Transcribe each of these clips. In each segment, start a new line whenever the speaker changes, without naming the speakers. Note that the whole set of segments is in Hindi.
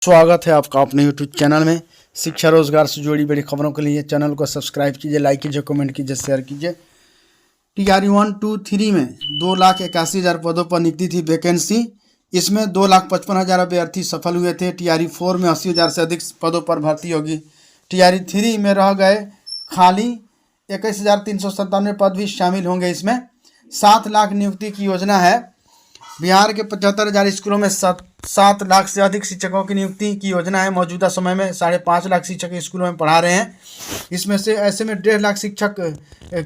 स्वागत है आपका अपने YouTube चैनल में। शिक्षा रोजगार से जुड़ी बड़ी खबरों के लिए चैनल को सब्सक्राइब कीजिए, लाइक कीजिए, कमेंट कीजिए, शेयर कीजिए। टीआरई 1, 2, 3 में 2,81,000 पदों पर निकली थी वैकेंसी। इसमें 2,55,000 अभ्यर्थी सफल हुए थे। टीआरई 4 में 80,000 से अधिक पदों पर भर्ती होगी। टीआरई 3 में रह गए खाली 21,397 पद भी शामिल होंगे। इसमें 7 लाख नियुक्ति की योजना है। बिहार के 75,000 स्कूलों में 7 लाख से अधिक शिक्षकों की नियुक्ति की योजना है। मौजूदा समय में 5.5 लाख शिक्षक स्कूलों में पढ़ा रहे हैं। इसमें से ऐसे में 1.5 लाख शिक्षक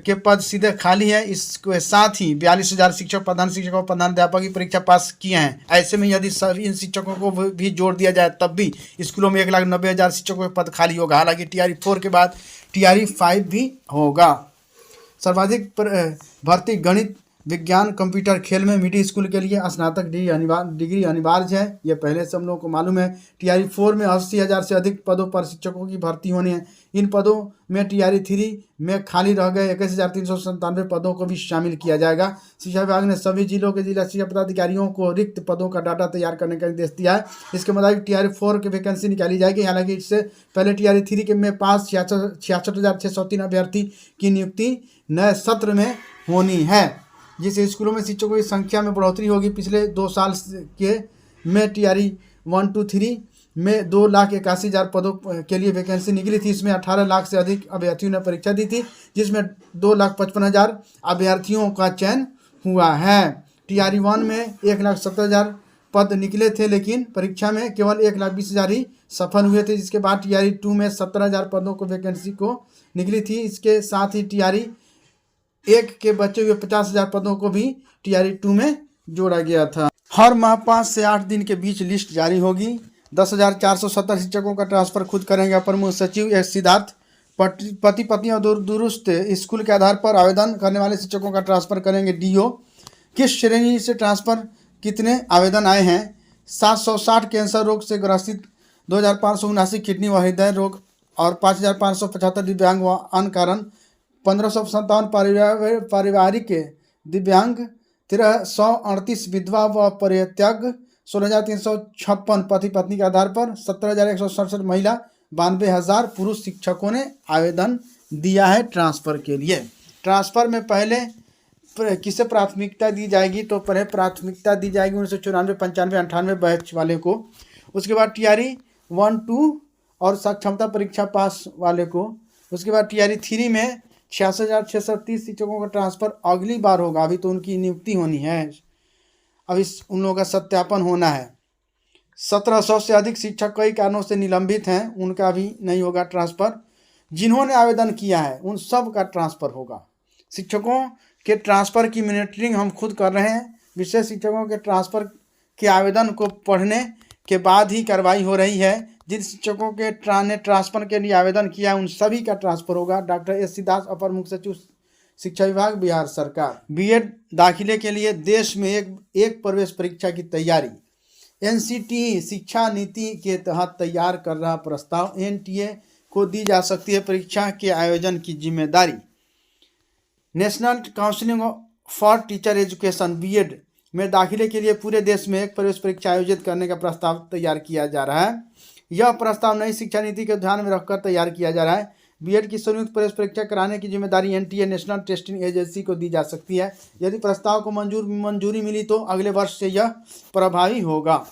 के पद सीधे खाली है। इसके साथ ही 42,000 शिक्षक, प्रधान शिक्षक और प्रधानाध्यापक की परीक्षा पास किए हैं। ऐसे में यदि इन शिक्षकों को भी जोड़ दिया जाए तब भी स्कूलों में 1,90,000 शिक्षकों के पद खाली होगा। हालांकि टीआरई 4 के बाद टीआरई 5 भी होगा। सर्वाधिक भर्ती गणित, विज्ञान, कंप्यूटर, खेल में मिडिल स्कूल के लिए स्नातक डिग्री अनिवार्य है। यह पहले से हम लोगों को मालूम है। टीआरई 4 में 80,000 से अधिक पदों पर शिक्षकों की भर्ती होनी है। इन पदों में टीआरई 3 में खाली रह गए 21,397 पदों को भी शामिल किया जाएगा। शिक्षा विभाग ने सभी जिलों के जिला शिक्षा पदाधिकारियों को रिक्त पदों का डाटा तैयार करने का निर्देश दिया है। इसके मुताबिक टीआरई 4 की वैकेंसी निकाली जाएगी। हालांकि इससे पहले टीआरई 3 के में पास 66,603 अभ्यर्थी की नियुक्ति नए सत्र में होनी है, जिससे स्कूलों में शिक्षकों की संख्या में बढ़ोतरी होगी। पिछले 2 साल के में टीआरई 1, 2, 3 में 2,81,000 पदों के लिए वैकेंसी निकली थी। इसमें 18 लाख से अधिक अभ्यर्थियों ने परीक्षा दी थी, जिसमें 2,55,000 अभ्यर्थियों का चयन हुआ है। टीआरई 1 में 1,70,000 पद निकले थे, लेकिन परीक्षा में केवल 1,20,000 ही सफल हुए थे। जिसके बाद टीआरई 2 में 17,000 पदों को वैकेंसी को निकली थी। इसके साथ ही टीआरई 1 के बचे हुए 50,000 पदों को भी टीआरई 2 में जोड़ा गया था। हर माह 5 से 8 दिन के बीच लिस्ट जारी होगी। 10,470 शिक्षकों का ट्रांसफर खुद करेंगे अपर मुख्य सचिव एस सिद्धार्थ। पति पत्नी और दूरस्थ स्कूल के आधार पर आवेदन करने वाले शिक्षकों का ट्रांसफर करेंगे डीओ। किस श्रेणी से ट्रांसफर, कितने आवेदन आए हैं? 760 कैंसर रोग से ग्रसित, 2,579 किडनी व हृदय रोग और 5,575 दिव्यांग व अन्य कारण, 1,557 पारिवारिक दिव्यांग, 1,338 विधवा व परित्यक्त, 16,356 पति पत्नी के आधार पर, 17,167 महिला, 92,000 पुरुष शिक्षकों ने आवेदन दिया है ट्रांसफ़र के लिए। ट्रांसफ़र में पहले किसे प्राथमिकता दी जाएगी? तो पहले प्राथमिकता दी जाएगी 1994, 95, 98 बैच वाले को। उसके बाद टीआरई 1, 2 और सक्षमता परीक्षा पास वाले को। उसके बाद टीआरई 3 में 66,630 शिक्षकों का ट्रांसफ़र अगली बार होगा। अभी तो उनकी नियुक्ति होनी है, अभी उन लोगों का सत्यापन होना है। 1,700 से अधिक शिक्षक कई कारणों से निलंबित हैं, उनका भी नहीं होगा ट्रांसफ़र। जिन्होंने आवेदन किया है उन सब का ट्रांसफ़र होगा। शिक्षकों के ट्रांसफ़र की मॉनिटरिंग हम खुद कर रहे हैं। विशेष शिक्षकों के ट्रांसफ़र के आवेदन को पढ़ने के बाद ही कार्रवाई हो रही है। जिन शिक्षकों के ने ट्रांसफ़र के लिए आवेदन किया है उन सभी का ट्रांसफ़र होगा। डॉक्टर एस सिद्धार्थ, अपर मुख्य सचिव शिक्षा विभाग, बिहार सरकार। बीएड दाखिले के लिए देश में एक प्रवेश परीक्षा की तैयारी। एनसीटीई शिक्षा नीति के तहत तैयार कर रहा प्रस्ताव। एनटीए को दी जा सकती है परीक्षा के आयोजन की जिम्मेदारी। National Council for Teacher Education BEd में दाखिले के लिए पूरे देश में एक प्रवेश परीक्षा आयोजित करने का प्रस्ताव तैयार किया जा रहा है। यह प्रस्ताव नई शिक्षा नीति को ध्यान में रखकर तैयार किया जा रहा है। बीएड की संयुक्त प्रवेश परीक्षा कराने की जिम्मेदारी एनटीए, नेशनल टेस्टिंग एजेंसी को दी जा सकती है। यदि प्रस्ताव को मंजूरी मिली तो अगले वर्ष से यह प्रभावी होगा।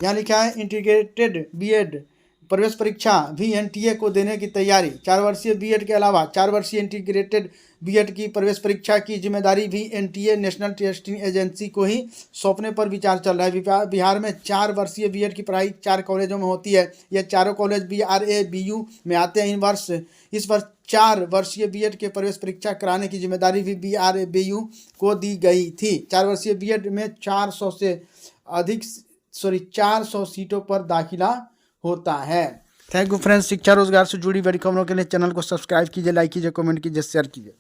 यहाँ लिखा है इंटीग्रेटेड बीएड प्रवेश परीक्षा भी एनटीए को देने की तैयारी। 4 वर्षीय बीएड के अलावा 4 वर्षीय इंटीग्रेटेड बीएड की प्रवेश परीक्षा की जिम्मेदारी भी एनटीए, नेशनल टेस्टिंग एजेंसी को ही सौंपने पर विचार चल रहा है। बिहार में 4 वर्षीय बीएड की पढ़ाई 4 कॉलेजों में होती है। यह चारों कॉलेज बीआरए बीयू में आते हैं। इस वर्ष 4 वर्षीय बीएड के प्रवेश परीक्षा कराने की जिम्मेदारी भी बीआरए बीयू को दी गई थी। 4 वर्षीय बीएड में 400 सीटों पर दाखिला होता है। Thank you friends. शिक्षा रोजगार से जुड़ी बड़ी खबरों के लिए चैनल को सब्सक्राइब कीजिए, लाइक कीजिए, कमेंट कीजिए, शेयर कीजिए।